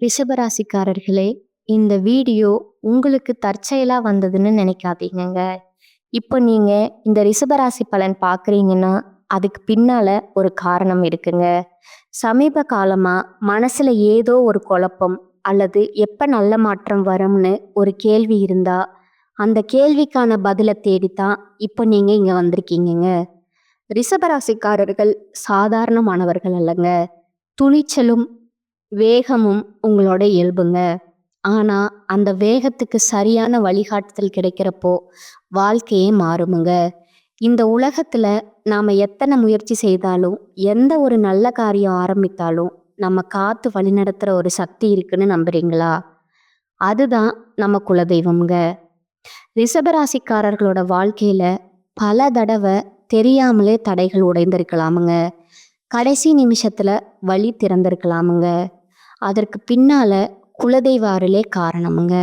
ரிஷபராசிக்காரர்களே, இந்த வீடியோ உங்களுக்கு தற்செயலா வந்ததுன்னு நினைக்காதீங்கங்க. இப்போ நீங்க இந்த ரிஷபராசி பலன் பார்க்குறீங்கன்னா, அதுக்கு பின்னால ஒரு காரணம் இருக்குங்க. சமீப காலமா மனசுல ஏதோ ஒரு குழப்பம் அல்லது எப்ப நல்ல மாற்றம் வரும்னு ஒரு கேள்வி இருந்தா, அந்த கேள்விக்கான பதில தேடித்தான் இப்போ நீங்க இங்க வந்திருக்கீங்கங்க. ரிஷபராசிக்காரர்கள் சாதாரணமானவர்கள் அல்லங்க. துணிச்சலும் வேகமும் உங்களோட இயல்புங்க. ஆனா, அந்த வேகத்துக்கு சரியான வழிகாட்டுதல் கிடைக்கிறப்போ, வாழ்க்கையே மாறுமுங்க. இந்த உலகத்துல நாம எத்தனை முயற்சி செய்தாலும், எந்த ஒரு நல்ல காரியம் ஆரம்பித்தாலும், நம்ம காத்து வழிநடத்துற ஒரு சக்தி இருக்குன்னு நம்புறீங்களா? அதுதான் நம்ம குலதெய்வம்ங்க. ரிஷபராசிக்காரர்களோட வாழ்க்கையில பல தடவை தெரியாமலே தடைகள் உடைந்திருக்கலாமுங்க. கடைசி நிமிஷத்துல வழி திறந்திருக்கலாமுங்க. அதற்கு பின்னால குலதெய்வ அருளே காரணமுங்க.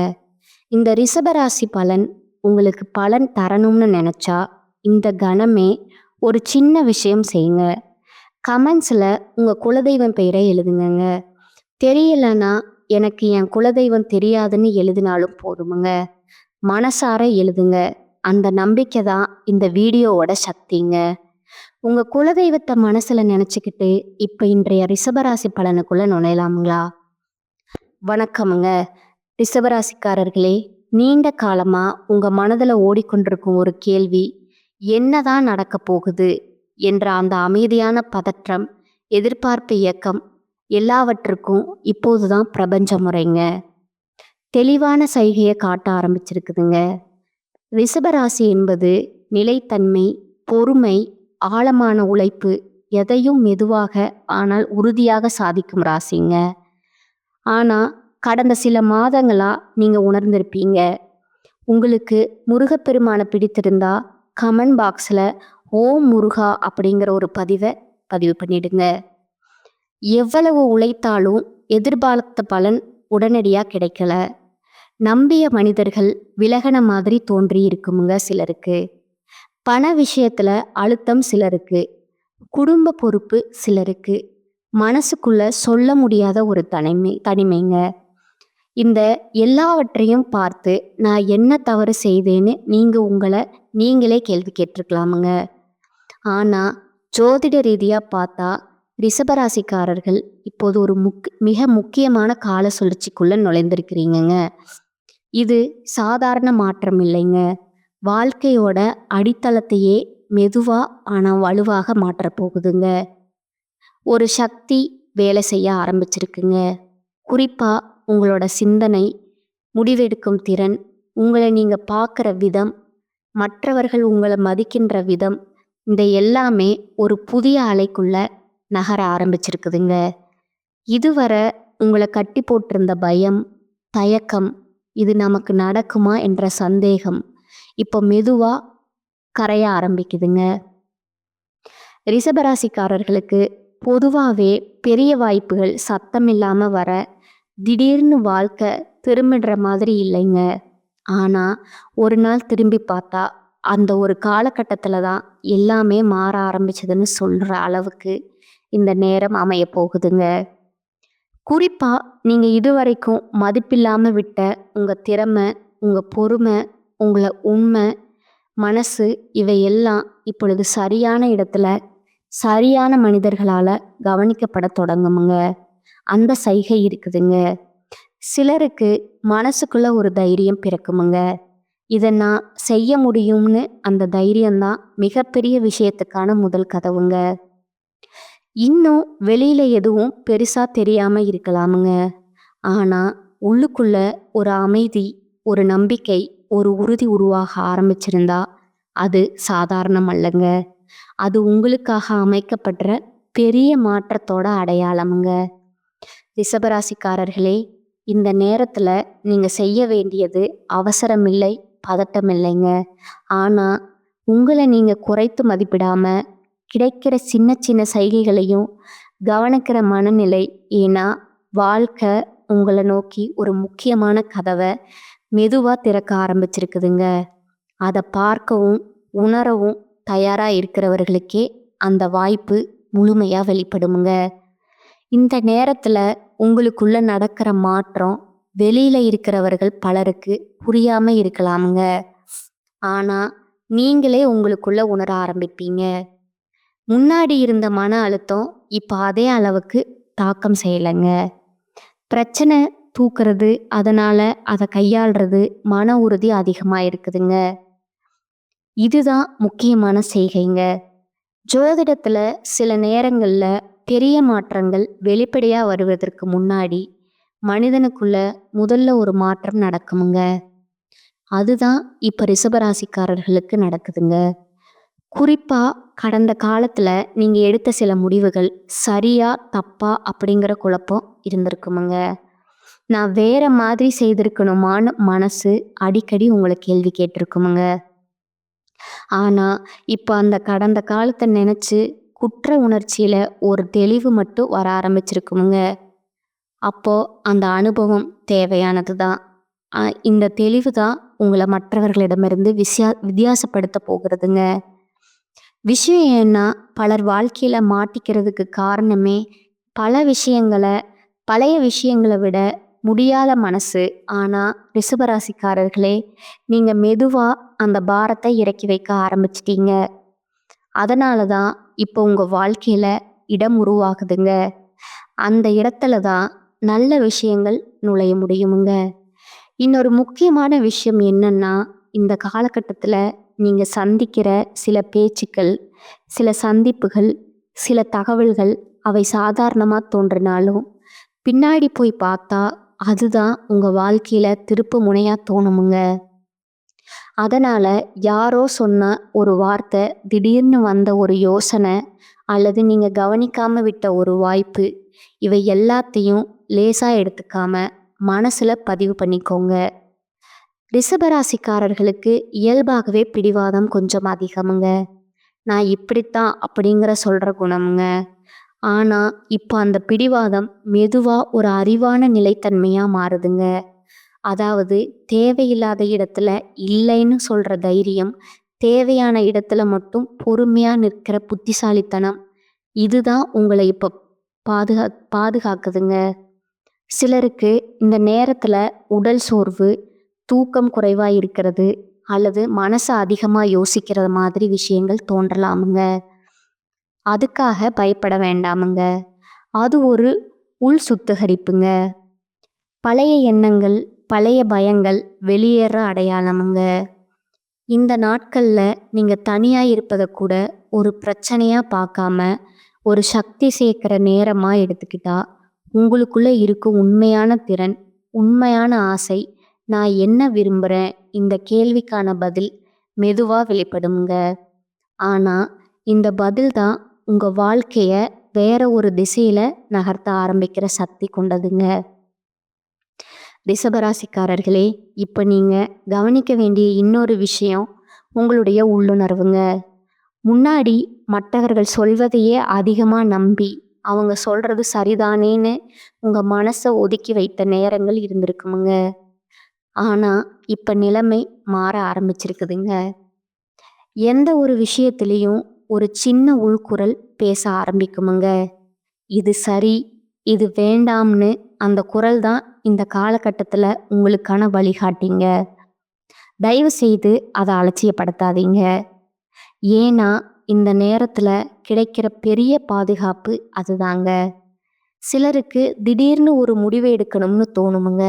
இந்த ரிஷபராசி பலன் உங்களுக்கு பலன் தரணும்னு நினைச்சா இந்த கணமே ஒரு சின்ன விஷயம் செய்யுங்க. கமெண்ட்ஸில் உங்கள் குலதெய்வம் பெயரை எழுதுங்கங்க. தெரியலன்னா எனக்கு என் குலதெய்வம் தெரியாதுன்னு எழுதினாலும் போதுமுங்க. மனசார எழுதுங்க. அந்த நம்பிக்கை தான் இந்த வீடியோவோட சக்திங்க. உங்கள் குலதெய்வத்தை மனசில் நினச்சிக்கிட்டு இப்போ இன்றைய ரிஷபராசி பலனுக்குள்ளே நுழையலாமுங்களா? வணக்கமுங்க. ரிஷபராசிக்காரர்களே, நீண்ட காலமாக உங்கள் மனதில் ஓடிக்கொண்டிருக்கும் ஒரு கேள்வி, என்னதான் நடக்க போகுது என்ற அந்த அமைதியான பதற்றம், எதிர்பார்ப்பு இயக்கம் எல்லாவற்றுக்கும் இப்போதுதான் பிரபஞ்ச முறைங்க தெளிவான சைகையை காட்ட ஆரம்பிச்சிருக்குதுங்க. ரிஷபராசி என்பது நிலைத்தன்மை, பொறுமை, ஆழமான உழைப்பு, எதையும் மெதுவாக ஆனால் உறுதியாக சாதிக்கும் ராசிங்க. ஆனால் கடந்த சில மாதங்களாக நீங்கள் உணர்ந்திருப்பீங்க. உங்களுக்கு முருகப்பெருமானை பிடித்திருந்தா கமெண்ட் பாக்ஸில் ஓம் முருகா அப்படிங்கிற ஒரு பதிவு பண்ணிடுங்க. எவ்வளவு உழைத்தாலும் எதிர்பார்த்த பலன் உடனடியாக கிடைக்கல. நம்பிய மனிதர்கள் விலகன மாதிரி தோன்றி இருக்குமுங்க சிலருக்கு. பண விஷயத்துல அழுத்தம் சிலருக்கு, குடும்ப பொறுப்பு சிலருக்கு, மனசுக்குள்ள சொல்ல முடியாத ஒரு தனிமைங்க. இந்த எல்லாவற்றையும் பார்த்து நான் என்ன தவறு செய்தேன்னு உங்களை நீங்களே கேள்வி கேட்டிருக்கலாமுங்க. ஆனால் ஜோதிட ரீதியாக பார்த்தா ரிஷபராசிக்காரர்கள் இப்போது ஒரு மிக முக்கியமான கால சுழற்சிக்குள்ளே நுழைந்திருக்கிறீங்கங்க. இது சாதாரண மாற்றம் இல்லைங்க. வாழ்க்கையோட அடித்தளத்தையே மெதுவாக ஆனால் வலுவாக மாற்றப்போகுதுங்க. ஒரு சக்தி வேலை செய்ய ஆரம்பிச்சிருக்குங்க. குறிப்பாக உங்களோட சிந்தனை, முடிவெடுக்கும் திறன், உங்களை நீங்கள் பார்க்குற விதம், மற்றவர்கள் உங்களை மதிக்கின்ற விதம், இந்த எல்லாமே ஒரு புதிய அலைக்குள்ள நகர ஆரம்பிச்சிருக்குதுங்க. இதுவரை உங்களை கட்டி போட்டிருந்த பயம், தயக்கம், இது நமக்கு நடக்குமா என்ற சந்தேகம் இப்போ மெதுவாக கரைய ஆரம்பிக்குதுங்க. ரிஷபராசிக்காரர்களுக்கு பொதுவாகவே பெரிய வாய்ப்புகள் சத்தம் இல்லாமல் வர, திடீர்னு வாழ்க்கை திரும்பிடுற மாதிரி இல்லைங்க. ஆனால் ஒரு நாள் திரும்பி பார்த்தா அந்த ஒரு காலகட்டத்தில் தான் எல்லாமே மாற ஆரம்பிச்சதுன்னு சொல்கிற அளவுக்கு இந்த நேரம் அமைய போகுதுங்க. குறிப்பாக நீங்கள் இதுவரைக்கும் மதிப்பில்லாமல் விட்ட உங்கள் திறமை, உங்கள் பொறுமை, உங்களை உண்மை, மனசு, இவையெல்லாம் இப்பொழுது சரியான இடத்துல சரியான மனிதர்களால் கவனிக்கப்பட தொடங்குமுங்க. அந்த சைகை இருக்குதுங்க. சிலருக்கு மனசுக்குள்ள ஒரு தைரியம் பிறக்குமுங்க. இதை நான் செய்ய முடியும்னு அந்த தைரியம்தான் மிகப்பெரிய விஷயத்துக்கான முதல் கதவுங்க. இன்னும் வெளியில எதுவும் பெருசா தெரியாம இருக்கலாமுங்க. ஆனா உள்ளுக்குள்ள ஒரு அமைதி, ஒரு நம்பிக்கை, ஒரு உறுதி உருவாக ஆரம்பிச்சிருந்தா அது சாதாரணம் அல்லங்க. அது உங்களுக்காக அமைக்கப்படுற பெரிய மாற்றத்தோட அடையாளமுங்க. ரிஷபராசிக்காரர்களே, இந்த நேரத்துல நீங்க செய்ய வேண்டியது அவசரம் இல்லை, பதட்டம் இல்லைங்க. ஆனா உங்களை நீங்க குறைத்து மதிப்பிடாம கிடைக்கிற சின்ன சின்ன சைகைகளையும் கவனிக்கிற மனநிலை. ஏன்னா வாழ்க்கை உங்களை நோக்கி ஒரு முக்கியமான கதவை மெதுவாக திறக்க ஆரம்பிச்சிருக்குதுங்க. அதை பார்க்கவும் உணரவும் தயாராக இருக்கிறவர்களுக்கே அந்த வாய்ப்பு முழுமையாக வெளிப்படுமுங்க. இந்த நேரத்தில் உங்களுக்குள்ள நடக்கிற மாற்றம் வெளியில இருக்கிறவர்கள் பலருக்கு புரியாம இருக்கலாமுங்க. ஆனா நீங்களே உங்களுக்குள்ள உணர ஆரம்பிப்பீங்க. முன்னாடி இருந்த மன அழுத்தம் இப்ப அதே அளவுக்கு தாக்கம் செய்யலைங்க. பிரச்சனை தூக்குறது, அதனால அதை கையாள்றது, மன உறுதி அதிகமா இருக்குதுங்க. இதுதான் முக்கியமான செய்கைங்க. ஜோதிடத்துல சில நேரங்கள்ல பெரிய மாற்றங்கள் வெளிப்படையா வருவதற்கு முன்னாடி மனிதனுக்குள்ள முதல்ல ஒரு மாற்றம் நடக்குமுங்க. அதுதான் இப்ப ரிஷபராசிக்காரர்களுக்கு நடக்குதுங்க. குறிப்பா கடந்த காலத்துல நீங்க எடுத்த சில முடிவுகள் சரியா தப்பா அப்படிங்கிற குழப்பம் இருந்திருக்குமுங்க. நான் வேற மாதிரி செய்திருக்கணுமான்னு மனசு அடிக்கடி உங்களை கேள்வி கேட்டிருக்குமுங்க. ஆனா இப்ப அந்த கடந்த காலத்தை நினைச்சு குற்ற உணர்ச்சியில ஒரு தெளிவு மட்டும் வர ஆரம்பிச்சிருக்குமுங்க. அப்போ அந்த அனுபவம் தேவையானது தான். இந்த தெளிவு தான் உங்களை மற்றவர்களிடமிருந்து வித்தியாசப்படுத்த போகிறதுங்க. விஷயம் ஏன்னா பலர் வாழ்க்கையில மாட்டிக்கிறதுக்கு காரணமே பழைய விஷயங்களை விட முடியாத மனசு. ஆனா ரிஷபராசிக்காரர்களே, நீங்க மெதுவா அந்த பாரத்தை இறக்கி வைக்க ஆரம்பிச்சிட்டீங்க. அதனால தான் இப்போ உங்க வாழ்க்கையில இடம் உருவாகுதுங்க. அந்த இடத்துல தான் நல்ல விஷயங்கள் நுழைய முடியுமுங்க. இன்னொரு முக்கியமான விஷயம் என்னன்னா, இந்த காலகட்டத்தில் நீங்க சந்திக்கிற சில பேச்சுக்கள், சில சந்திப்புகள், சில தகவல்கள் அவை சாதாரணமாக தோன்றினாலும் பின்னாடி போய் பார்த்தா அதுதான் உங்க வாழ்க்கையில திருப்பு முனையா தோணுமுங்க. அதனால யாரோ சொன்ன ஒரு வார்த்தை, திடீர்னு வந்த ஒரு யோசனை, அல்லது நீங்க கவனிக்காம விட்ட ஒரு வாய்ப்பு, இவை எல்லாத்தையும் லேசா எடுத்துக்காம மனசுல பதிவு பண்ணிக்கோங்க. ரிஷபராசிக்காரர்களுக்கு இயல்பாகவே பிடிவாதம் கொஞ்சம் அதிகமுங்க. நான் இப்படித்தான் அப்படிங்கிற சொல்ற குணமுங்க. ஆனா இப்போ அந்த பிடிவாதம் மெதுவா ஒரு அறிவான நிலைத்தன்மையா மாறுதுங்க. அதாவது தேவையில்லாத இடத்துல இல்லைன்னு சொல்ற தைரியம், தேவையான இடத்துல மட்டும் பொறுமையா நிற்கிற புத்திசாலித்தனம், இதுதான் உங்களை இப்போ பாதுகாக்குதுங்க. சிலருக்கு இந்த நேரத்துல உடல் சோர்வு, தூக்கம் குறைவா இருக்கிறது, அல்லது மனசை அதிகமா யோசிக்கிற மாதிரி விஷயங்கள் தோன்றலாமுங்க. அதுக்காக பயப்பட வேண்டாமுங்க. அது ஒரு உள் சுத்திகரிப்புங்க. பழைய எண்ணங்கள், பழைய பயங்கள் வெளியேற அடையாளமுங்க. இந்த நாட்கள்ல நீங்க தனியா இருப்பதை கூட ஒரு பிரச்சனையா பார்க்காம ஒரு சக்தி சேர்க்கிற நேரமா எடுத்துக்கிட்டா உங்களுக்குள்ள இருக்கும் உண்மையான திறன், உண்மையான ஆசை, நான் என்ன விரும்புகிறேன், இந்த கேள்விக்கான பதில் மெதுவா வெளிப்படுங்க. ஆனா இந்த பதில் தான் உங்க வாழ்க்கைய வேற ஒரு திசையில நகர்த்த ஆரம்பிக்கிற சக்தி கொண்டதுங்க. ரிஷபராசிக்காரர்களே, இப்போ நீங்க கவனிக்க வேண்டிய இன்னொரு விஷயம் உங்களுடைய உள்ளுணர்வுங்க. முன்னாடி மற்றவர்கள் சொல்வதையே அதிகமா நம்பி அவங்க சொல்றது சரிதானேன்னு உங்க மனசை ஒதுக்கி வைத்த நேரங்கள் இருந்திருக்குமுங்க. ஆனா இப்ப நிலைமை மாற ஆரம்பிச்சிருக்குதுங்க. எந்த ஒரு விஷயத்திலையும் ஒரு சின்ன உள்குரல் பேச ஆரம்பிக்குமுங்க. இது சரி, இது வேண்டாம்னு அந்த குரல் தான் இந்த காலகட்டத்தில் உங்களுக்கான வழிகாட்டிங்க. தயவு செய்து அதை அலட்சியப்படுத்தாதீங்க. ஏன்னா இந்த நேரத்தில் கிடைக்கிற பெரிய பாதுகாப்பு அதுதாங்க. சிலருக்கு திடீர்னு ஒரு முடிவு எடுக்கணும்னு தோணுமுங்க.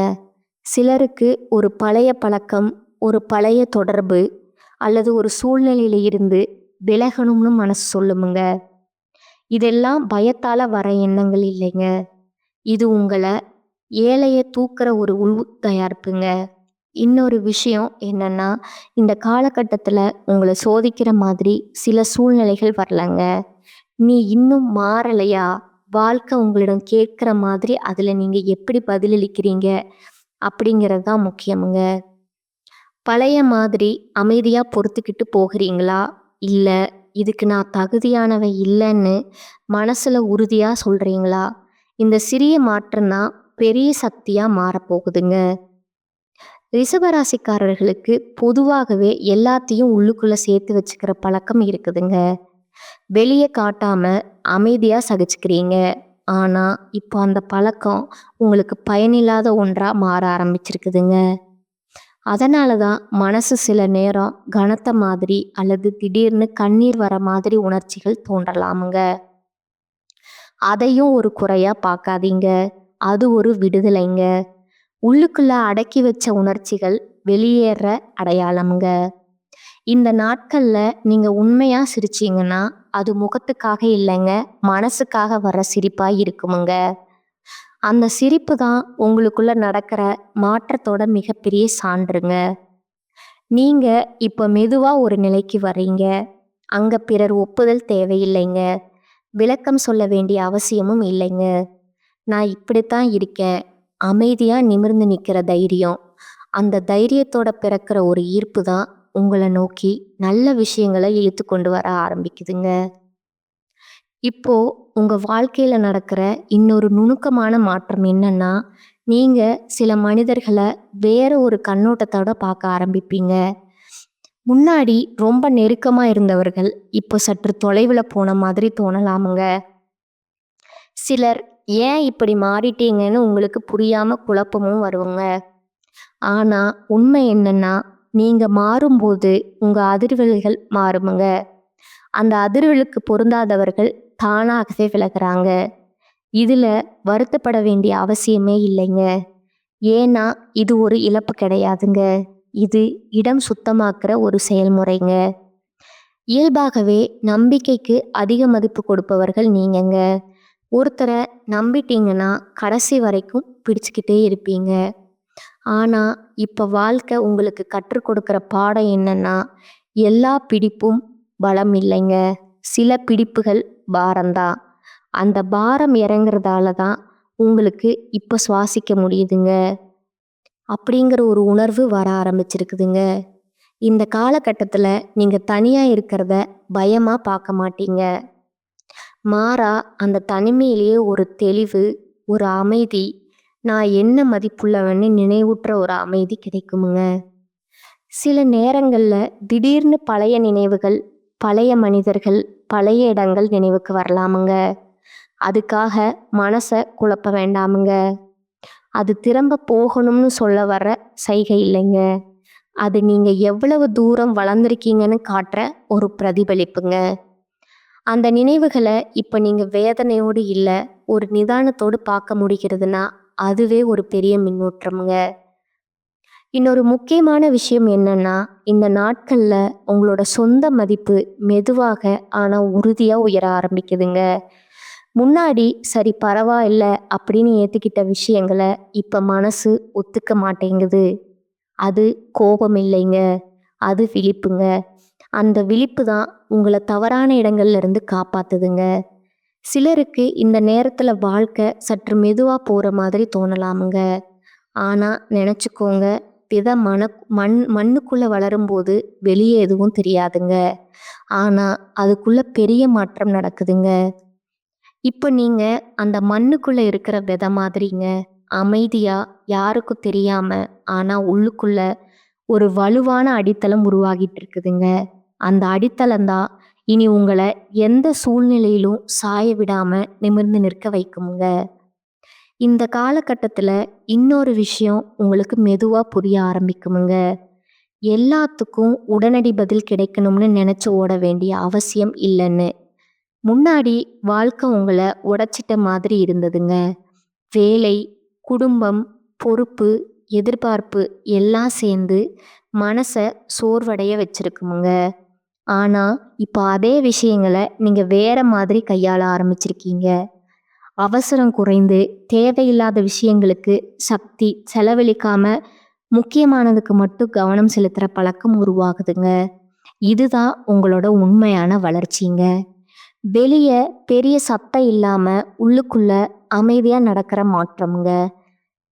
சிலருக்கு ஒரு பழைய பழக்கம், ஒரு பழைய தொடர்பு, அல்லது ஒரு சூழ்நிலையில இருந்து விலகணும்னு மனசு சொல்லுமுங்க. இதெல்லாம் பயத்தால வர எண்ணங்கள் இல்லைங்க. இது உங்களை ஏழைய தூக்குற ஒரு உள் தயாரிப்புங்க. இன்னொரு விஷயம் என்னன்னா, இந்த காலகட்டத்தில் உங்களை சோதிக்கிற மாதிரி சில சூழ்நிலைகள் வரலங்க. நீ இன்னும் மாறலையா, வாழ்க்கை உங்களிடம் கேட்குற மாதிரி அதில் நீங்கள் எப்படி பதிலளிக்கிறீங்க அப்படிங்கிறது தான் முக்கியமுங்க. பழைய மாதிரி அமைதியாக பொறுத்துக்கிட்டு போகிறீங்களா, இல்லை இதுக்கு நான் தகுதியானவன் இல்லைன்னு மனசில் உறுதியாக சொல்கிறீங்களா? இந்த சிறிய மாற்றம்தான் பெரிய சக்தியாக மாறப்போகுதுங்க. ரிஷபராசிக்காரர்களுக்கு பொதுவாகவே எல்லாத்தையும் உள்ளுக்குள்ளே சேர்த்து வச்சுக்கிற பழக்கம் இருக்குதுங்க. வெளியே காட்டாம அமைதியாக சகிச்சுக்கிறீங்க. ஆனா இப்போ அந்த பழக்கம் உங்களுக்கு பயனில்லாத ஒன்றா மாற ஆரம்பிச்சிருக்குதுங்க. அதனால தான் மனசு சில நேரம் கனத்த மாதிரி அல்லது திடீர்னு கண்ணீர் வர மாதிரி உணர்ச்சிகள் தோன்றலாமுங்க. அதையும் ஒரு குறையா பார்க்காதீங்க. அது ஒரு விடுதலைங்க. உள்ளுக்குள்ள அடக்கி வச்ச உணர்ச்சிகள் வெளியேற அடையாளம்ங்க. இந்த நாட்கள்ல நீங்க உண்மையா சிரிச்சீங்கன்னா, அது முகத்துக்காக இல்லைங்க, மனசுக்காக வர்ற சிரிப்பா இருக்குமுங்க. அந்த சிரிப்பு தான் உங்களுக்குள்ள நடக்கிற மாற்றத்தோட மிகப்பெரிய சான்றுங்க. நீங்க இப்ப மெதுவா ஒரு நிலைக்கு வர்றீங்க. அங்க பிறர் ஒப்புதல் தேவையில்லைங்க. விளக்கம் சொல்ல வேண்டிய அவசியமும் இல்லைங்க. நான் இப்படித்தான் இருக்கேன். அமைதியா நிமிர்ந்து நிக்கிற தைரியம். அந்த தைரியத்தோட பிறக்கிற ஒரு ஈர்ப்பு தான் உங்களை நோக்கி நல்ல விஷயங்களை இழுத்து கொண்டு வர ஆரம்பிக்குதுங்க. இப்போ உங்க வாழ்க்கையில நடக்கிற இன்னொரு நுணுக்கமான மாற்றம் என்னன்னா, நீங்க சில மனிதர்களை வேற ஒரு கண்ணோட்டத்தோட பார்க்க ஆரம்பிப்பீங்க. முன்னாடி ரொம்ப நெருக்கமா இருந்தவர்கள் இப்போ சற்று தொலைவுல போன மாதிரி தோணலாமுங்க. சிலர் ஏன் இப்படி மாறிட்டீங்கன்னு உங்களுக்கு புரியாம குழப்பமும் வருங்க. ஆனா உண்மை என்னன்னா, நீங்க மாறும்போது உங்க அதிர்வெண்கள் மாறுமுங்க. அந்த அதிர்வெளுக்கு பொருந்தாதவர்கள் தானாகவே விலகுறாங்க. இதுல வருத்தப்பட வேண்டிய அவசியமே இல்லைங்க. ஏன்னா இது ஒரு இழப்பு கிடையாதுங்க. இது இடம் சுத்தமாக்குற ஒரு செயல்முறைங்க. இயல்பாகவே நம்பிக்கைக்கு அதிக மதிப்பு கொடுப்பவர்கள் நீங்கங்க. ஒருத்தரை நம்பிட்டீங்கன்னா கடைசி வரைக்கும் பிடிச்சுக்கிட்டே இருப்பீங்க. ஆனா இப்ப வாழ்க்கை உங்களுக்கு கற்றுக் கொடுக்கிற பாடம் என்னன்னா, எல்லா பிடிப்பும் பலம் இல்லைங்க. சில பிடிப்புகள் பாரம்தான். அந்த பாரம் இறங்குறதால தான் உங்களுக்கு இப்ப சுவாசிக்க முடியுதுங்க. அப்படிங்கிற ஒரு உணர்வு வர ஆரம்பிச்சிருக்குதுங்க. இந்த காலகட்டத்துல நீங்க தனியா இருக்கிறத பயமா பார்க்க மாட்டீங்க. மாறா அந்த தனிமையிலேயே ஒரு தெளிவு, ஒரு அமைதி, நான் என்ன மதிப்புள்ளவன்னு நினைவூட்டுற ஒரு அமைதி கிடைக்குமுங்க. சில நேரங்கள்ல திடீர்னு பழைய நினைவுகள், பழைய மனிதர்கள், பழைய இடங்கள் நினைவுக்கு வரலாமுங்க. அதுக்காக மனசை குழப்ப வேண்டாமுங்க. அது திரும்ப போகணும்னு சொல்ல வர்ற சைகை இல்லைங்க. அது நீங்க எவ்வளவு தூரம் வளர்ந்துருக்கீங்கன்னு காட்டுற ஒரு பிரதிபலிப்புங்க. அந்த நினைவுகளை இப்ப நீங்க வேதனையோடு இல்ல, ஒரு நிதானத்தோடு பார்க்க முடிகிறதுனா அதுவே ஒரு பெரிய முன்னேற்றம்ங்க. இன்னொரு முக்கியமான விஷயம் என்னன்னா, இந்த நாட்கள்ல உங்களோட சொந்த மதிப்பு மெதுவாக ஆனா உறுதியா உயர ஆரம்பிக்குதுங்க. முன்னாடி சரி பரவாயில்ல அப்படின்னு ஏத்துக்கிட்ட விஷயங்களை இப்ப மனசு ஒத்துக்க மாட்டேங்குது. அது கோபம் இல்லைங்க, அது விழிப்புங்க. அந்த விழிப்பு தான் உங்களை தவறான இடங்கள்ல இருந்து காப்பாத்துதுங்க. சிலருக்கு இந்த நேரத்துல வாழ்க்கை சற்று மெதுவா போற மாதிரி தோணலாமுங்க. ஆனா நினைச்சுக்கோங்க, விதை மண்ணுக்குள்ள வளரும்போது வெளியே எதுவும் தெரியாதுங்க. ஆனா அதுக்குள்ள பெரிய மாற்றம் நடக்குதுங்க. இப்ப நீங்க அந்த மண்ணுக்குள்ள இருக்கிற விதை மாதிரிங்க. அமைதியா, யாருக்கும் தெரியாம, ஆனா உள்ளுக்குள்ள ஒரு வலுவான அடித்தளம் உருவாகிட்டு இருக்குதுங்க. அந்த அடித்தளம் தான் இனி உங்களை எந்த சூழ்நிலையிலும் சாய விடாம நிமிர்ந்து நிற்க வைக்குமுங்க. இந்த காலகட்டத்துல இன்னொரு விஷயம் உங்களுக்கு மெதுவா புரிய ஆரம்பிக்குமுங்க. எல்லாத்துக்கும் உடனடி பதில் கிடைக்கணும்னு நினைச்சு ஓட வேண்டிய அவசியம் இல்லைன்னு. முன்னாடி வாழ்க்கை உங்களை உடைச்சிட்ட மாதிரி இருந்ததுங்க. வேலை, குடும்பம், பொறுப்பு, எதிர்பார்ப்பு எல்லாம் சேர்ந்து மனசை சோர்வடைய வச்சிருக்குமுங்க. ஆனா இப்போ அதே விஷயங்களை நீங்க வேற மாதிரி கையாள ஆரம்பிச்சிருக்கீங்க. அவசரம் குறைந்து தேவையில்லாத விஷயங்களுக்கு சக்தி செலவழிக்காம முக்கியமானதுக்கு மட்டும் கவனம் செலுத்துற பழக்கம் உருவாகுதுங்க. இதுதான் உங்களோட உண்மையான வளர்ச்சிங்க. வெளியே பெரிய சத்தம் இல்லாம உள்ளுக்குள்ள அமைதியா நடக்கிற மாற்றம்ங்க.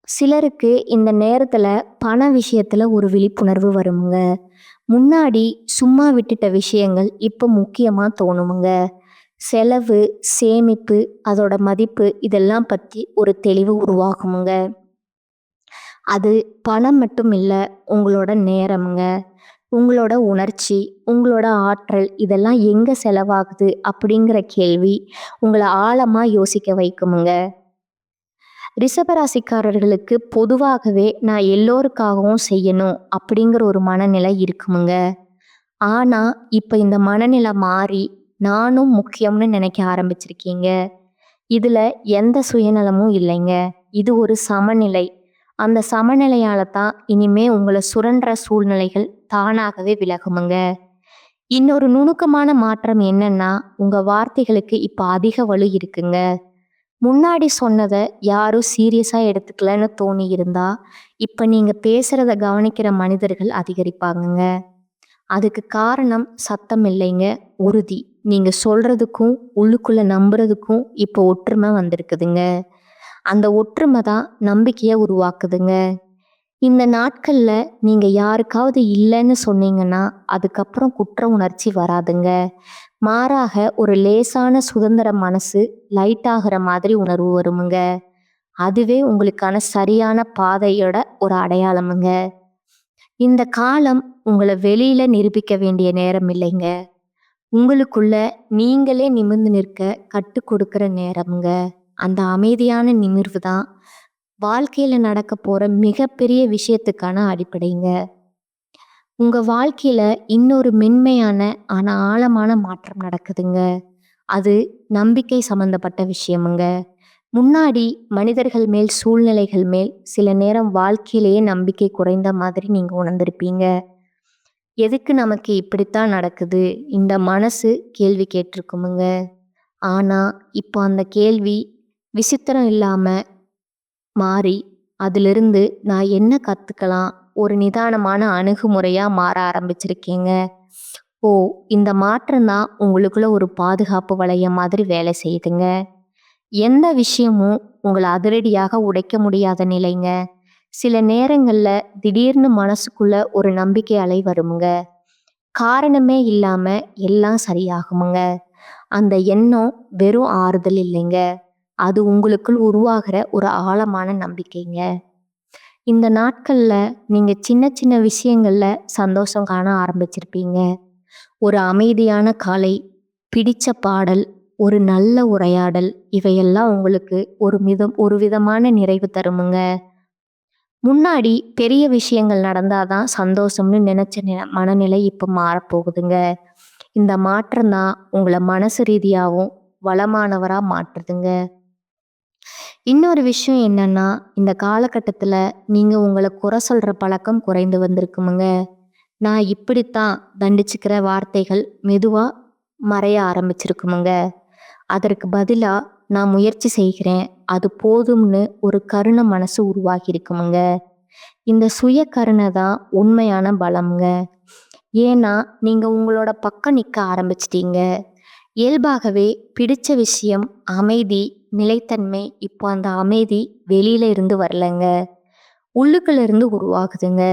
சிலருக்கு இந்த நேரத்துல பண விஷயத்துல ஒரு விழிப்புணர்வு வருமுங்க. முன்னாடி சும்மா விட்டுட்ட விஷயங்கள் இப்ப முக்கியமா தோணுமுங்க. செலவு, சேமிப்பு, அதோட மதிப்பு இதெல்லாம் பத்தி ஒரு தெளிவு உருவாகுமுங்க. அது பணம் மட்டும் இல்ல, உங்களோட நேரம்ங்க. உங்களோட உணர்ச்சி, உங்களோட ஆற்றல் இதெல்லாம் எங்க செலவாகுது அப்படிங்கிற கேள்வி உங்கள ஆழமா யோசிக்க வைக்குமுங்க. ரிஷபராசிக்காரர்களுக்கு பொதுவாகவே நான் எல்லோருக்காகவும் செய்யணும் அப்படிங்கிற ஒரு மனநிலை இருக்குமுங்க. ஆனா, இப்ப இந்த மனநிலை மாறி நானும் முக்கியம்னு நினைக்க ஆரம்பிச்சிருக்கீங்க. இதுல எந்த சுயநலமும் இல்லைங்க. இது ஒரு சமநிலை. அந்த சமநிலையால தான் இனிமே உங்கள சுரண்ட்ற சூழ்நிலைகள் தானாகவே விலகுமுங்க. இன்னொரு நுணுக்கமான மாற்றம் என்னன்னா, உங்க வார்த்தைகளுக்கு இப்ப அதிக வலு இருக்குங்க. முன்னாடி சொன்னத யாரும் சீரியஸா எடுத்துக்கலன்னு தோணி இருந்தா, இப்ப நீங்க பேசுறத கவனிக்கிற மனிதர்கள் அதிகரிப்பாங்கங்க. அதுக்கு காரணம் சத்தம் இல்லைங்க, உறுதி. நீங்க சொல்றதுக்கும், உள்ளுக்குள்ள நம்புறதுக்கும் இப்போ ஒற்றுமை வந்திருக்குதுங்க. அந்த ஒற்றுமை தான் நம்பிக்கைய உருவாக்குதுங்க. இந்த நாட்கள்ல நீங்க யாருக்காவது இல்லைன்னு சொன்னீங்கன்னா, அதுக்கப்புறம் குற்ற உணர்ச்சி வராதுங்க. மாறாக ஒரு லேசான சுதந்திர மனசு லைட் ஆகுற மாதிரி உணர்வு வருமுங்க. அதுவே உங்களுக்கான சரியான பாதையோட ஒரு அடையாளமுங்க. இந்த காலம் உங்கள வெளியில நிரூபிக்க வேண்டிய நேரம் இல்லைங்க. உங்களுக்குள்ள நீங்களே நிமிர்ந்து நிற்க கற்றுக் கொடுக்கிற நேரம்ங்க. அந்த அமைதியான நிமிர்வு தான் வாழ்க்கையில நடக்க போற மிகப்பெரிய விஷயத்துக்கான அடிப்படைங்க. உங்க வாழ்க்கையில இன்னொரு மென்மையான ஆனா ஆழமான மாற்றம் நடக்குதுங்க. அது நம்பிக்கை சம்பந்தப்பட்ட விஷயமுங்க. முன்னாடி மனிதர்கள் மேல், சூழ்நிலைகள் மேல் சில நேரம் வாழ்க்கையிலேயே நம்பிக்கை குறைந்த மாதிரி நீங்க உணர்ந்திருப்பீங்க. எதுக்கு நமக்கு இப்படித்தான் நடக்குது? இந்த மனசு கேள்வி கேட்டிருக்குமுங்க. ஆனா, இப்போ அந்த கேள்வி விசித்திரம் இல்லாம மாறி, அதிலிருந்து நான் என்ன கத்துக்கலாம்? ஒரு நிதானமான அணுகுமுறையா மாற ஆரம்பிச்சிருக்கீங்க. ஓ! இந்த மாற்றம் தான் உங்களுக்குள்ள ஒரு பாதுகாப்பு வளையம் மாதிரி வேலை செய்யுதுங்க. எந்த விஷயமும் உங்கள அதிரடியாக உடைக்க முடியாத நிலைங்க. சில நேரங்கள்ல திடீர்னு மனசுக்குள்ள ஒரு நம்பிக்கை அலை வருமுங்க. காரணமே இல்லாம எல்லாம் சரியாகுமுங்க. அந்த எண்ணம் வெறும் ஆறுதல் இல்லைங்க. அது உங்களுக்குள் உருவாகிற ஒரு ஆழமான நம்பிக்கைங்க. இந்த நாட்கள்ல நீங்க சின்ன சின்ன விஷயங்கள்ல சந்தோஷம் காண ஆரம்பிச்சிருப்பீங்க. ஒரு அமைதியான காலை, பிடிச்ச பாடல், ஒரு நல்ல உரையாடல் இவையெல்லாம் உங்களுக்கு ஒரு விதமான நிறைவு தருமுங்க. முன்னாடி பெரிய விஷயங்கள் நடந்தாதான் சந்தோஷம்னு நினைச்ச மனநிலை இப்ப மாறப்போகுதுங்க. இந்த மாற்றம் தான் உங்கள மனசு ரீதியாவும் வளமானவரா மாற்றுதுங்க. இன்னொரு விஷயம் என்னன்னா, இந்த காலகட்டத்துல நீங்க உங்கள குறை சொல்ற பழக்கம் குறைந்து வந்திருக்குமுங்க. நான் இப்படித்தான் தண்டிச்சுக்கிற வார்த்தைகள் மெதுவா மறைய ஆரம்பிச்சிருக்குமுங்க. அதற்கு பதிலா நான் முயற்சி செய்கிறேன், அது போதும்னு ஒரு கருணை மனசு உருவாகி இருக்குமுங்க. இந்த சுய கருணை தான் உண்மையான பலம்ங்க. ஏன்னா நீங்க உங்களோட பக்கம் நிக்க ஆரம்பிச்சிட்டீங்க. இயல்பாகவே பிடிச்ச விஷயம் அமைதி, நிலைத்தன்மை. இப்போ அந்த அமைதி வெளியில இருந்து வரலங்க, உள்ளுக்குள்ள இருந்து உருவாகுதுங்க.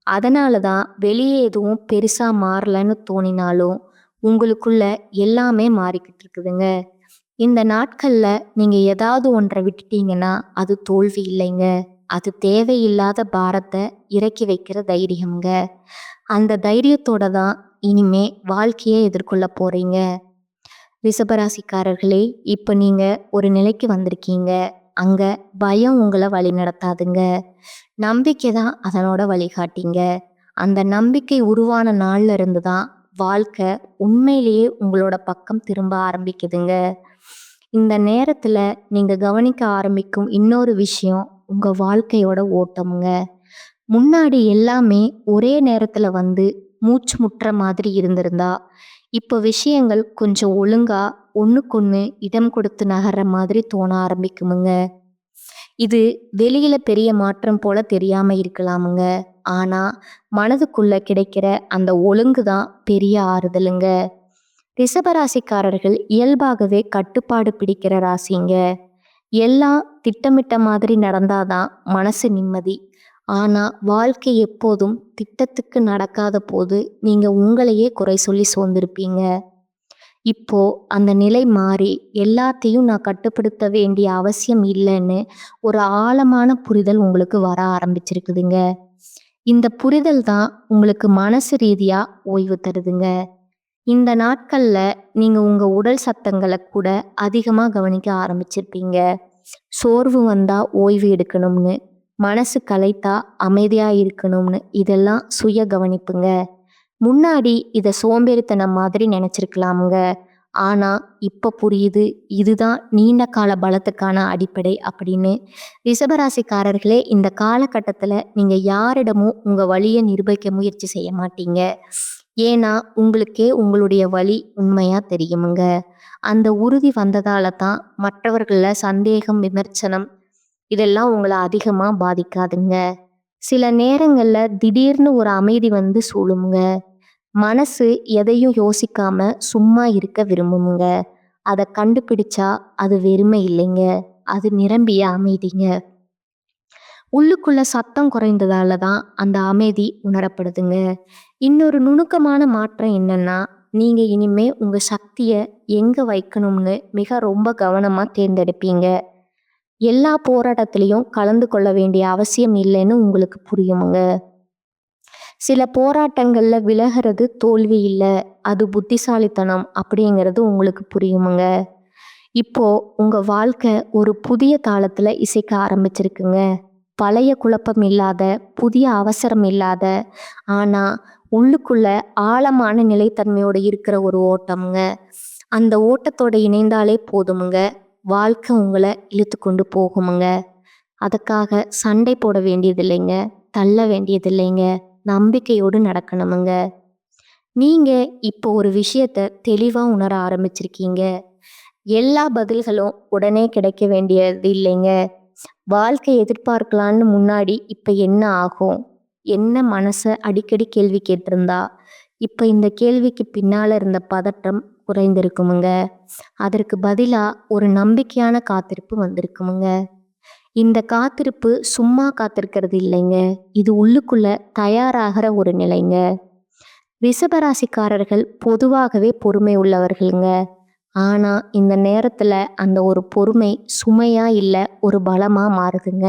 அதனால தான் வெளியே எதுவும் பெருசா மாறலன்னு தோணினாலும் உங்களுக்குள்ள எல்லாமே மாறிக்கிட்டு இருக்குதுங்க. இந்த நாட்கள்ல நீங்க ஏதாவது ஒன்றை விட்டுட்டீங்கன்னா அது தோல்வி இல்லைங்க. அது தேவையில்லாத பாரத்தை இறக்கி வைக்கிற தைரியம்ங்க. அந்த தைரியத்தோட தான் இனிமே வாழ்க்கையை எதிர்கொள்ள போறீங்க. ரிஷபராசிக்காரர்களே, இப்ப நீங்க ஒரு நிலைக்கு வந்திருக்கீங்க. அங்க பயம் உங்களை வழி நடத்தாதுங்க. நம்பிக்கை தான் அதனோட வழிகாட்டிங்க. அந்த நம்பிக்கை உருவான நாள்ல இருந்து தான் வாழ்க்கை உண்மையிலேயே உங்களோட பக்கம் திரும்ப ஆரம்பிக்குதுங்க. இந்த நேரத்துல நீங்க கவனிக்க ஆரம்பிக்கும் இன்னொரு விஷயம் உங்க வாழ்க்கையோட ஓட்டமுங்க. முன்னாடி எல்லாமே ஒரே நேரத்துல வந்து மூச்சு முட்டுற மாதிரி இருந்திருந்தா, இப்போ விஷயங்கள் கொஞ்சம் ஒழுங்கா ஒண்ணுக்கொண்ணு இடம் கொடுத்து நகர்ற மாதிரி தோண ஆரம்பிக்குமுங்க. இது வெளியில பெரிய மாற்றம் போல தெரியாம இருக்கலாமுங்க. ஆனா மனதுக்குள்ள கிடைக்கிற அந்த ஒழுங்கு தான் பெரிய ஆறுதலுங்க. ரிஷபராசிக்காரர்கள் இயல்பாகவே கட்டுப்பாடு பிடிக்கிற ராசிங்க. எல்லாம் திட்டமிட்ட மாதிரி நடந்தாதான் மனசு நிம்மதி. ஆனா வாழ்க்கை எப்போதும் திட்டத்துக்கு நடக்காத போது நீங்க உங்களையே குறை சொல்லி சோர்ந்திருப்பீங்க. இப்போ அந்த நிலை மாறி எல்லாத்தையும் நான் கட்டுப்படுத்த வேண்டிய அவசியம் இல்லைன்னு ஒரு ஆழமான புரிதல் உங்களுக்கு வர ஆரம்பிச்சிருக்குதுங்க. இந்த புரிதல் தான் உங்களுக்கு மனசு ரீதியா ஓய்வு தருதுங்க. இந்த நாட்கள்ல நீங்க உங்க உடல் சத்தங்களை கூட அதிகமா கவனிக்க ஆரம்பிச்சிருப்பீங்க. சோர்வு வந்தா ஓய்வு எடுக்கணும்னு, மனசு கலைத்தா அமைதியா இருக்கணும்னு, இதெல்லாம் சுய கவனிப்புங்க. முன்னாடி இத சோம்பேறித்தனம் மாதிரி நினைச்சிருக்கலாமுங்க. ஆனா இப்ப புரியுது, இதுதான் நீண்ட கால பலத்துக்கான அடிப்படை அப்படின்னு. ரிஷபராசிக்காரர்களே, இந்த காலகட்டத்துல நீங்க யாரிடமும் உங்க வலிய நிரூபிக்க முயற்சி செய்ய மாட்டீங்க. ஏன்னா உங்களுக்கே உங்களுடைய வலி உண்மையா தெரியுமுங்க. அந்த உறுதி வந்ததால தான் மற்றவர்கள சந்தேகம், விமர்சனம் இதெல்லாம் உங்கள அதிகமா பாதிக்காதுங்க. சில நேரங்கள்ல திடீர்னு ஒரு அமைதி வந்து சூழுமுங்க. மனசு எதையும் யோசிக்காம சும்மா இருக்க விரும்புமுங்க. அத கண்டுபிடிச்சா அது வெறுமை இல்லைங்க. அது நிரம்பிய அமைதிங்க. உள்ளுக்குள்ள சத்தம் குறைந்ததால தான் அந்த அமைதி உணரப்படுதுங்க. இன்னொரு நுணுக்கமான மாற்றம் என்னன்னா, நீங்க இனிமே உங்க சக்திய எங்க வைக்கணும்னு ரொம்ப கவனமா தேர்ந்தெடுப்பீங்க. எல்லா போராட்டத்திலையும் கலந்து கொள்ள வேண்டிய அவசியம் இல்லைன்னு உங்களுக்கு புரியுமுங்க. சில போராட்டங்கள்ல விலகிறது தோல்வி இல்ல, அது புத்திசாலித்தனம் அப்படிங்கிறது உங்களுக்கு புரியுமுங்க. இப்போ உங்க வாழ்க்கை ஒரு புதிய தாளத்துல இசைக்க ஆரம்பிச்சிருக்குங்க. பழைய குழப்பம் இல்லாத, புதிய அவசரம் இல்லாத, ஆனா உள்ளுக்குள்ள ஆழமான நிலைத்தன்மையோட இருக்கிற ஒரு ஓட்டம்ங்க. அந்த ஓட்டத்தோட இணைந்தாலே போதுமுங்க, வாழ்க்கை உங்களை இழுத்து கொண்டு போகுமுங்க. அதுக்காக சண்டை போட வேண்டியதில்லைங்க, தள்ள வேண்டியதில்லைங்க, நம்பிக்கையோடு நடக்கணுமுங்க. நீங்க இப்போ ஒரு விஷயத்த தெளிவா உணர ஆரம்பிச்சிருக்கீங்க. எல்லா பதில்களும் உடனே கிடைக்க வேண்டியது இல்லைங்க. வாழ்க்கை எதிர்பார்க்கலான்னு முன்னாடி இப்ப என்ன ஆகும், என்ன மனச அடிக்கடி கேள்வி கேட்டிருந்தா, இப்ப இந்த கேள்விக்கு பின்னால இருந்த பதட்டம் குறைந்திருக்குமுங்க. அதற்கு பதிலா ஒரு நம்பிக்கையான காத்திருப்பு வந்திருக்குமுங்க. இந்த காத்திருப்பு சும்மா காத்திருக்கிறது இல்லைங்க, இது உள்ளுக்குள்ள தயாராகிற ஒரு நிலைங்க. ரிஷபராசிக்காரர்கள் பொதுவாகவே பொறுமை உள்ளவர்களுங்க. ஆனா இந்த நேரத்துல அந்த ஒரு பொறுமை சுமையா இல்ல, ஒரு பலமா மாறுதுங்க.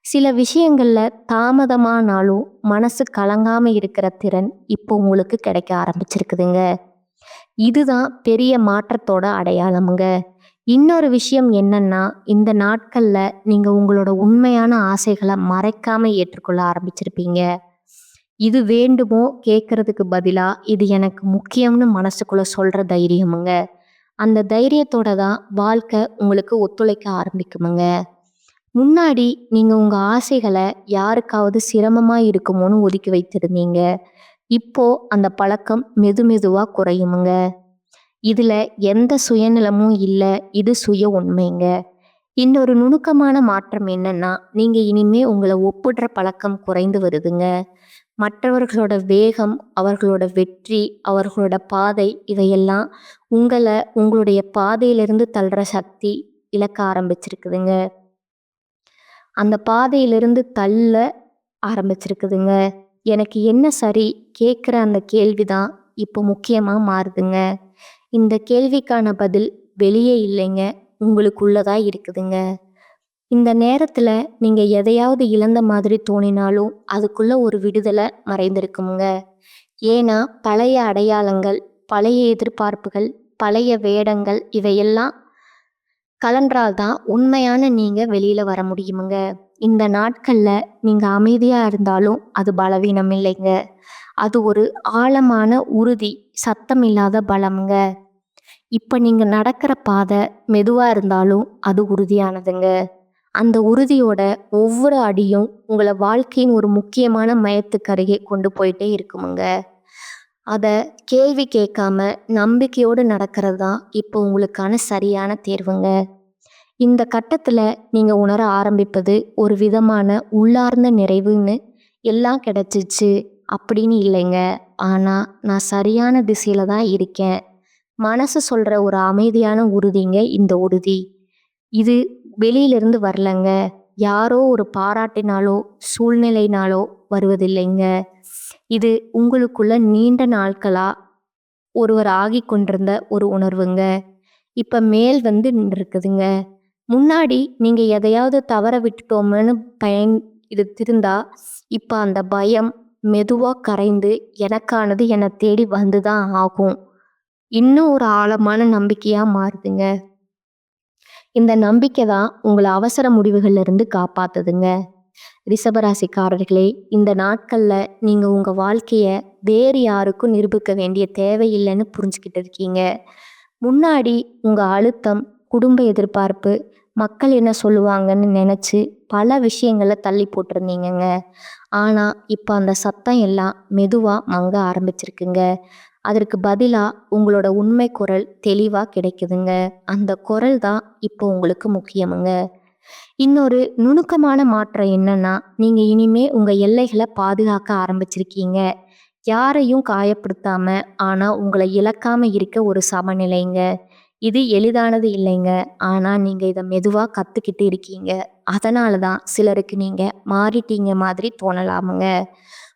சில விஷயங்கள்ல தாமதமானாலும் மனசு கலங்காம இருக்கிற திறன் இப்போ உங்களுக்கு கிடைக்க ஆரம்பிச்சிருக்குதுங்க. இதுதான் பெரிய மாற்றத்தோட அடையாளமுங்க. இன்னொரு விஷயம் என்னன்னா, இந்த நாட்கள்ல நீங்க உங்களோட உண்மையான ஆசைகளை மறைக்காம ஏற்றுக்கொள்ள ஆரம்பிச்சிருப்பீங்க. இது வேண்டுமோ கேட்கறதுக்கு பதிலா இது எனக்கு முக்கியம்னு மனசுக்குள்ள சொல்ற தைரியமுங்க. அந்த தைரியத்தோட தான் வாழ்க்கை உங்களுக்கு ஒத்துழைக்க ஆரம்பிக்குமுங்க. முன்னாடி நீங்க உங்க ஆசைகளை யாருக்காவது சிரமமா இருக்குமோன்னு ஒதுக்கி வைத்திருந்தீங்க. இப்போ அந்த பழக்கம் மெதுவா குறையுமுங்க. இதுல எந்த சுயநலமும் இல்ல, இது சுய உண்மைங்க. இன்னொரு நுணுக்கமான மாற்றம் என்னன்னா, நீங்க இனிமே உங்களை ஒப்பிடுற பழக்கம் குறைந்து வருதுங்க. மற்றவர்களோட வேகம், அவர்களோட வெற்றி, அவர்களோட பாதை இவையெல்லாம் உங்களுடைய பாதையிலிருந்து தள்ளுற சக்தி இழக்க ஆரம்பிச்சிருக்குதுங்க. அந்த பாதையிலிருந்து தள்ள ஆரம்பிச்சிருக்குதுங்க. எனக்கு என்ன சரி கேட்குற அந்த கேள்விதான் இப்போ முக்கியமா மாறுதுங்க. இந்த கேள்விக்கான பதில் வெளியே இல்லைங்க, உங்களுக்குள்ளதா இருக்குதுங்க. இந்த நேரத்துல நீங்க எதையாவது இழந்த மாதிரி தோணினாலும் அதுக்குள்ள ஒரு விடுதலை மறைந்திருக்குமுங்க. ஏன்னா பழைய அடையாளங்கள், பழைய எதிர்பார்ப்புகள், பழைய வேடங்கள் இவையெல்லாம் கலன்றால்தான் உண்மையான நீங்க வெளியில வர முடியுமுங்க. இந்த நாட்கள்ல நீங்க அமைதியா இருந்தாலும் அது பலவீனம் இல்லைங்க, அது ஒரு ஆழமான உறுதி, சத்தம் இல்லாத பலம்ங்க. இப்ப நீங்க நடக்கிற பாதை மெதுவா இருந்தாலும் அது உறுதியானதுங்க. அந்த உறுதியோட ஒவ்வொரு அடியும் உங்களை வாழ்க்கையின் ஒரு முக்கியமான மையத்துக்கு அருகே கொண்டு போயிட்டே இருக்குமுங்க. அதை கேள்வி கேட்காம நம்பிக்கையோடு நடக்கிறது தான் இப்போ உங்களுக்கான சரியான தேர்வுங்க. இந்த கட்டத்துல நீங்க உணர ஆரம்பிப்பது ஒரு விதமான உள்ளார்ந்த நிறைவுன்னு. எல்லாம் கிடைச்சிச்சு அப்படின்னு இல்லைங்க, ஆனா நான் சரியான திசையில தான் இருக்கேன், மனசு சொல்ற ஒரு அமைதியான உறுதிங்க இந்த உறுதி. இது வெளியிலிருந்து வரலங்க, யாரோ ஒரு பாராட்டினாலோ சூழ்நிலைனாலோ வருவதில்லைங்க. இது உங்களுக்குள்ள நீண்ட நாட்களா ஒருவர் ஆகி கொண்டிருந்த ஒரு உணர்வுங்க. இப்ப மேல் வந்து நின்றுருக்குதுங்க. முன்னாடி நீங்க எதையாவது தவற விட்டுட்டோம்னு இது திருந்தா இப்போ அந்த பயம் மெதுவாக கரைந்து எனக்கானது என்னை தேடி வந்து தான் ஆகும். இன்னும் ஒரு ஆழமான நம்பிக்கையாக மாறுதுங்க. இந்த நம்பிக்கை தான் உங்களை அவசர முடிவுகள்ல இருந்து காப்பாத்துதுங்க. ரிஷபராசிக்காரர்களே, இந்த நாட்கள்ல நீங்க உங்க வாழ்க்கைய வேறு யாருக்கும் நிரூபிக்க வேண்டிய தேவையில்லைன்னு புரிஞ்சுக்கிட்டு இருக்கீங்க. முன்னாடி உங்க அழுத்தம், குடும்ப எதிர்பார்ப்பு, மக்கள் என்ன சொல்லுவாங்கன்னு நினைச்சு பல விஷயங்களை தள்ளி போட்டிருந்தீங்கங்க. ஆனா இப்ப அந்த சத்தம் எல்லாம் மெதுவா மங்க ஆரம்பிச்சிருக்குங்க. அதற்கு பதிலா உங்களோட உண்மை குரல் தெளிவா கிடைக்குதுங்க. அந்த குரல் தான் இப்போ உங்களுக்கு முக்கியமுங்க. இன்னொரு நுணுக்கமான மாற்றம் என்னன்னா, நீங்க இனிமே உங்க எல்லைகளை பாதுகாக்க ஆரம்பிச்சிருக்கீங்க. யாரையும் காயப்படுத்தாம, ஆனா உங்களை இழக்காம இருக்க ஒரு சமநிலைங்க. இது எளிதானது இல்லைங்க. ஆனா நீங்க இதை மெதுவா கத்துக்கிட்டு இருக்கீங்க. அதனால தான் சிலருக்கு நீங்க மாறிட்டீங்க மாதிரி தோணலாமுங்க.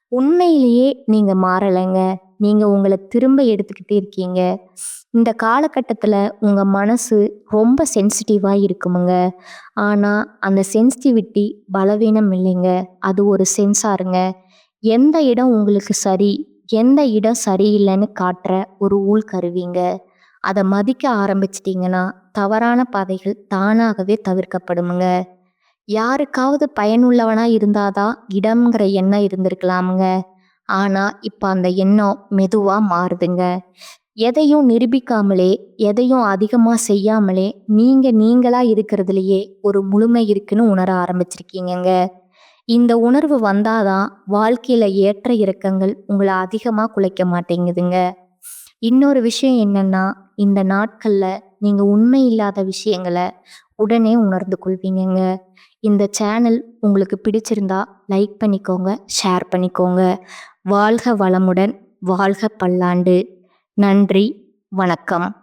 உண்மையிலேயே நீங்க மாறலைங்க. நீங்க உங்களை திரும்ப எடுத்துக்கிட்டே இருக்கீங்க. இந்த காலகட்டத்துல உங்க மனசு ரொம்ப சென்சிட்டிவா இருக்குமுங்க. ஆனா அந்த சென்சிட்டிவிட்டி பலவீனம் இல்லைங்க. அது ஒரு சென்சாருங்க. எந்த இடம் உங்களுக்கு சரி, எந்த இடம் சரியில்லைன்னு காட்டுற ஒரு உள்கருவிங்க. அதை மதிக்க ஆரம்பிச்சிட்டிங்கன்னா தவறான பாதைகள் தானாகவே தவிர்க்கப்படும். யாருக்காவது பயனுள்ளவனா இருந்தாதான் இடம்ங்கிற எண்ணம் இருந்திருக்கலாமுங்க. ஆனா இப்ப அந்த எண்ணம் மெதுவா மாறுதுங்க. எதையும் நிரூபிக்காமலே, எதையும் அதிகமா செய்யாமலே நீங்க நீங்களா இருக்கிறதுலயே ஒரு முழுமை இருக்குன்னு உணர ஆரம்பிச்சிருக்கீங்கங்க. இந்த உணர்வு வந்தாதான் வாழ்க்கையில ஏற்ற இறக்கங்கள் உங்களை அதிகமா குலைக்க மாட்டேங்குதுங்க. இன்னொரு விஷயம் என்னன்னா, இந்த நாட்கள்ல நீங்க உண்மை இல்லாத விஷயங்களை உடனே உணர்ந்து கொள்வீங்கங்க. இந்த சேனல் உங்களுக்கு பிடிச்சிருந்தா லைக் பண்ணிக்கோங்க, ஷேர் பண்ணிக்கோங்க. வாழ்க வளமுடன், வாழ்க பல்லாண்டு. நன்றி, வணக்கம்.